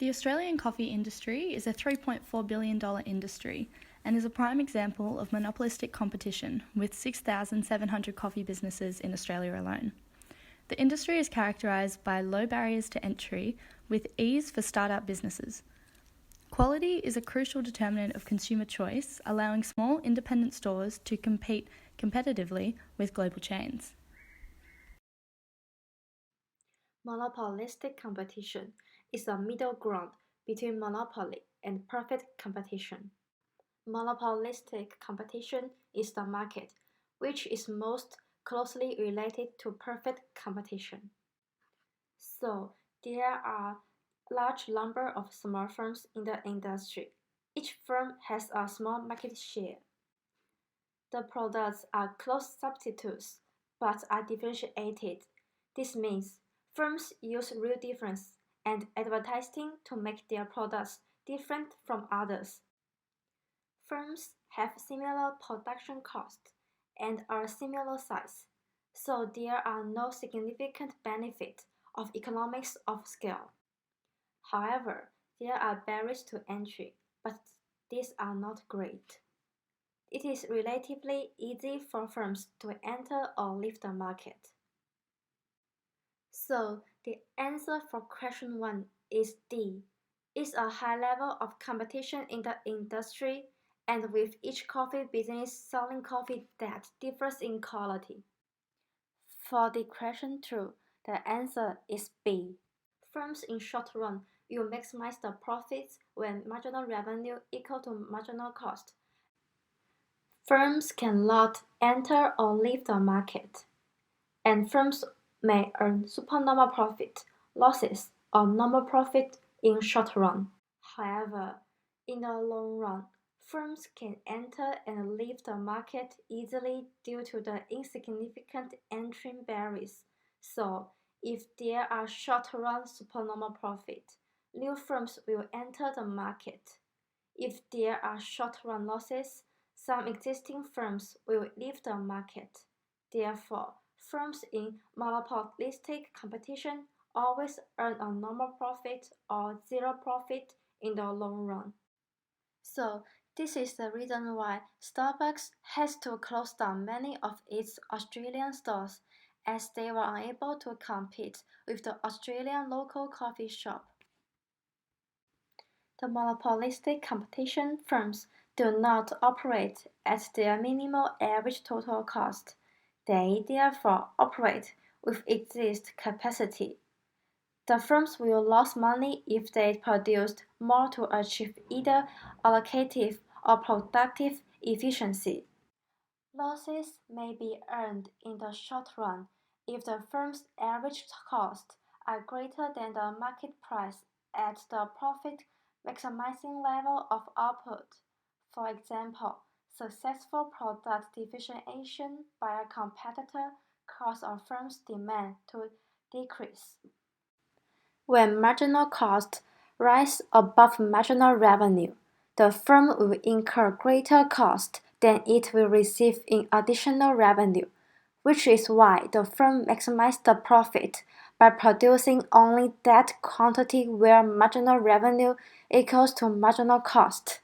The Australian coffee industry is a $3.4 billion industry and is a prime example of monopolistic competition with 6,700 coffee businesses in Australia alone. The industry is characterised by low barriers to entry with ease for start-up businesses. Quality is a crucial determinant of consumer choice, allowing small independent stores to compete competitively with global chains. Monopolistic competition is a middle ground between monopoly and profit competition. Monopolistic competition is the market, which is most closely related to profit competition. So, there are a large number of small firms in the industry. Each firm has a small market share. The products are close substitutes, but are differentiated. This means firms use real difference and advertising to make their products different from others. Firms have similar production costs and are similar size, so there are no significant benefits of economies of scale. However, there are barriers to entry, but these are not great. It is relatively easy for firms to enter or leave the market. So, the answer for question 1 is D. It's a high level of competition in the industry, and with each coffee business selling coffee that differs in quality. For the question 2, the answer is B. Firms in short run will maximize the profits when marginal revenue equal to marginal cost. Firms cannot enter or leave the market, and firms may earn supernormal profit, losses, or normal profit in short run. However, in the long run, firms can enter and leave the market easily due to the insignificant entry barriers. So, if there are short-run supernormal profit, new firms will enter the market. If there are short-run losses, some existing firms will leave the market. Therefore, firms in monopolistic competition always earn a normal profit or zero profit in the long run. So, this is the reason why Starbucks has to close down many of its Australian stores as they were unable to compete with the Australian local coffee shop. The monopolistic competition firms do not operate at their minimal average total cost. They therefore operate with excess capacity. The firms will lose money if they produced more to achieve either allocative or productive efficiency. Losses may be earned in the short run if the firm's average costs are greater than the market price at the profit maximizing level of output. For example, successful product differentiation by a competitor causes a firm's demand to decrease. When marginal costs rise above marginal revenue, the firm will incur greater cost than it will receive in additional revenue, which is why the firm maximizes the profit by producing only that quantity where marginal revenue equals to marginal cost.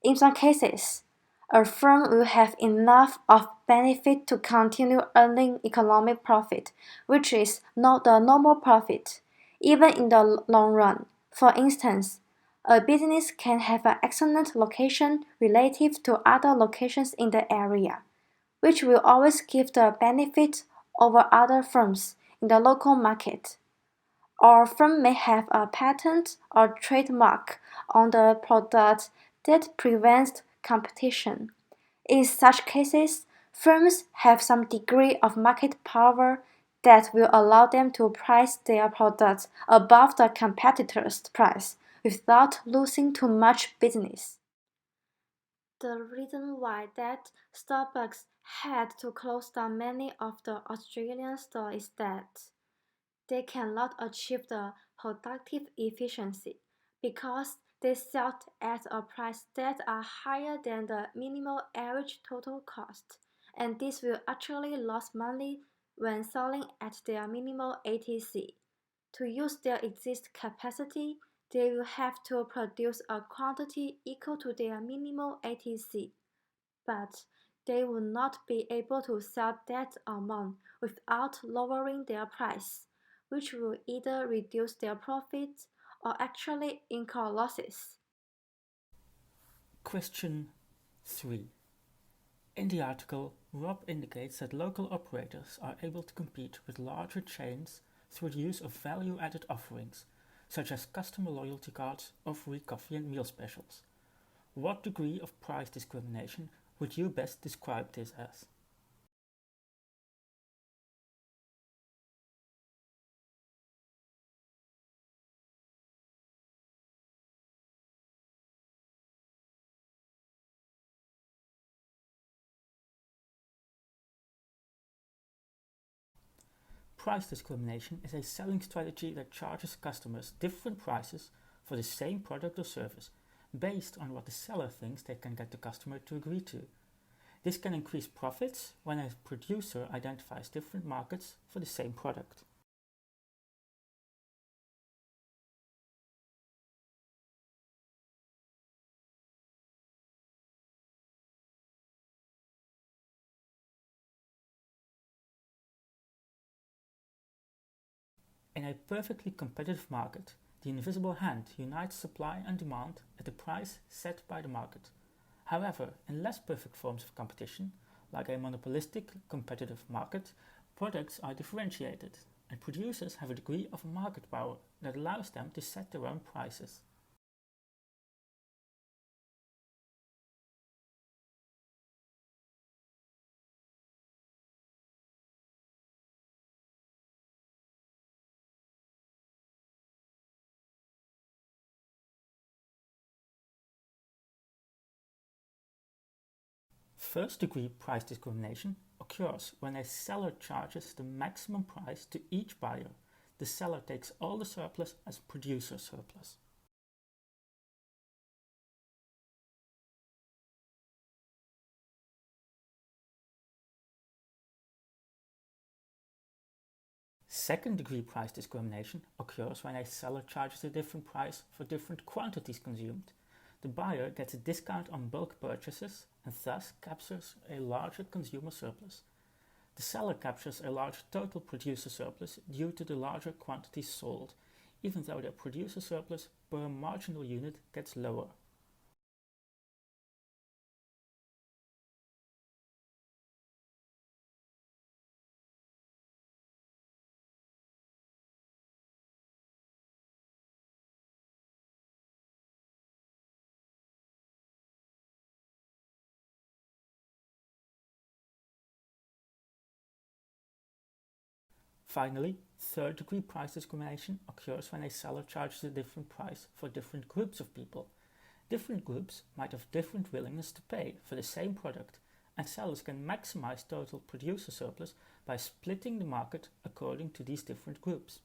In some cases, a firm will have enough of benefit to continue earning economic profit, which is not the normal profit, even in the long run. For instance, a business can have an excellent location relative to other locations in the area, which will always give the benefit over other firms in the local market. Or a firm may have a patent or trademark on the product that prevents competition. In such cases, firms have some degree of market power that will allow them to price their products above the competitor's price without losing too much business. The reason why that Starbucks had to close down many of the Australian stores is that they cannot achieve the productive efficiency because they sell at a price that are higher than the minimal average total cost, and this will actually lose money when selling at their minimal ATC. To use their existing capacity, they will have to produce a quantity equal to their minimum ATC, but they will not be able to sell that amount without lowering their price, which will either reduce their profits or actually incur losses. Question 3. In the article, Rob indicates that local operators are able to compete with larger chains through the use of value-added offerings, such as customer loyalty cards or free coffee and meal specials. What degree of price discrimination would you best describe this as? Price discrimination is a selling strategy that charges customers different prices for the same product or service based on what the seller thinks they can get the customer to agree to. This can increase profits when a producer identifies different markets for the same product. In a perfectly competitive market, the invisible hand unites supply and demand at the price set by the market. However, in less perfect forms of competition, like a monopolistic competitive market, products are differentiated, and producers have a degree of market power that allows them to set their own prices. First-degree price discrimination occurs when a seller charges the maximum price to each buyer. The seller takes all the surplus as producer surplus. Second-degree price discrimination occurs when a seller charges a different price for different quantities consumed. The buyer gets a discount on bulk purchases and thus captures a larger consumer surplus. The seller captures a larger total producer surplus due to the larger quantities sold, even though their producer surplus per marginal unit gets lower. Finally, third-degree price discrimination occurs when a seller charges a different price for different groups of people. Different groups might have different willingness to pay for the same product, and sellers can maximize total producer surplus by splitting the market according to these different groups.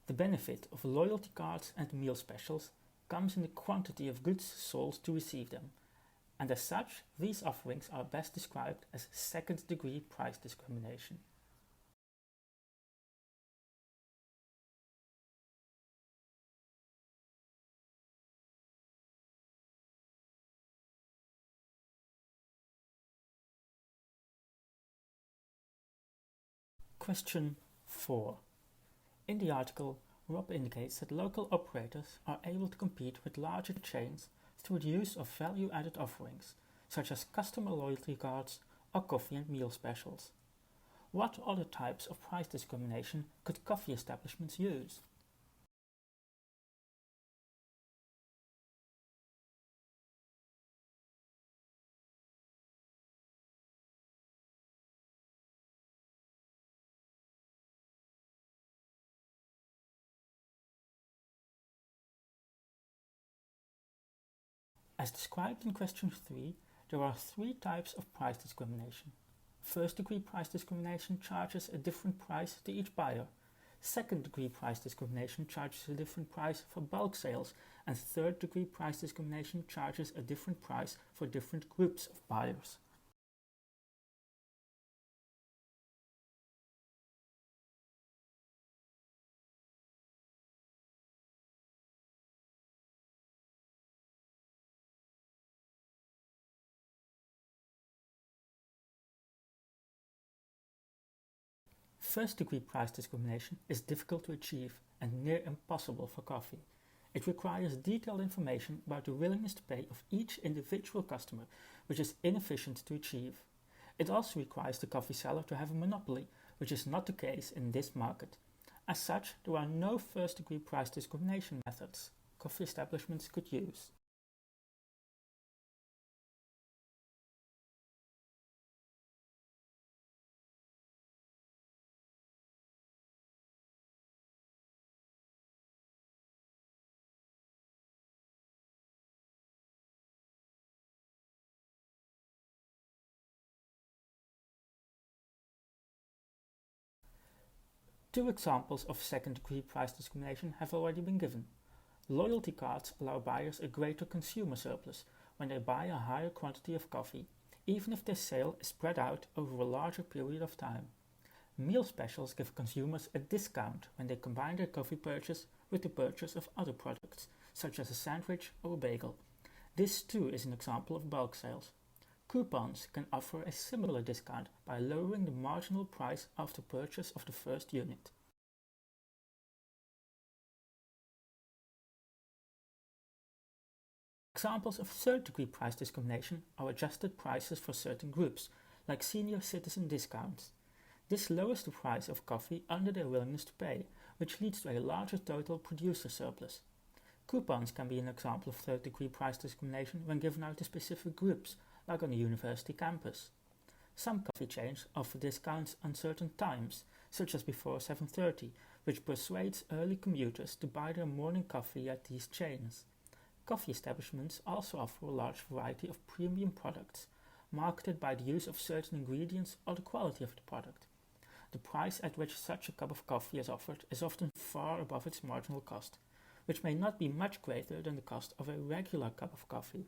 The benefit of loyalty cards and meal specials comes in the quantity of goods sold to receive them, and as such, these offerings are best described as second-degree price discrimination. Question 4. In the article, Rob indicates that local operators are able to compete with larger chains through the use of value-added offerings, such as customer loyalty cards or coffee and meal specials. What other types of price discrimination could coffee establishments use? As described in question 3, there are three types of price discrimination. First-degree price discrimination charges a different price to each buyer. Second-degree price discrimination charges a different price for bulk sales, and third-degree price discrimination charges a different price for different groups of buyers. First-degree price discrimination is difficult to achieve and near impossible for coffee. It requires detailed information about the willingness to pay of each individual customer, which is inefficient to achieve. It also requires the coffee seller to have a monopoly, which is not the case in this market. As such, there are no first-degree price discrimination methods coffee establishments could use. Two examples of second-degree price discrimination have already been given. Loyalty cards allow buyers a greater consumer surplus when they buy a higher quantity of coffee, even if this sale is spread out over a larger period of time. Meal specials give consumers a discount when they combine their coffee purchase with the purchase of other products, such as a sandwich or a bagel. This too is an example of bulk sales. Coupons can offer a similar discount by lowering the marginal price after purchase of the first unit. Examples of third-degree price discrimination are adjusted prices for certain groups, like senior citizen discounts. This lowers the price of coffee under their willingness to pay, which leads to a larger total producer surplus. Coupons can be an example of third-degree price discrimination when given out to specific groups, like on a university campus. Some coffee chains offer discounts on certain times, such as before 7:30, which persuades early commuters to buy their morning coffee at these chains. Coffee establishments also offer a large variety of premium products, marketed by the use of certain ingredients or the quality of the product. The price at which such a cup of coffee is offered is often far above its marginal cost, which may not be much greater than the cost of a regular cup of coffee.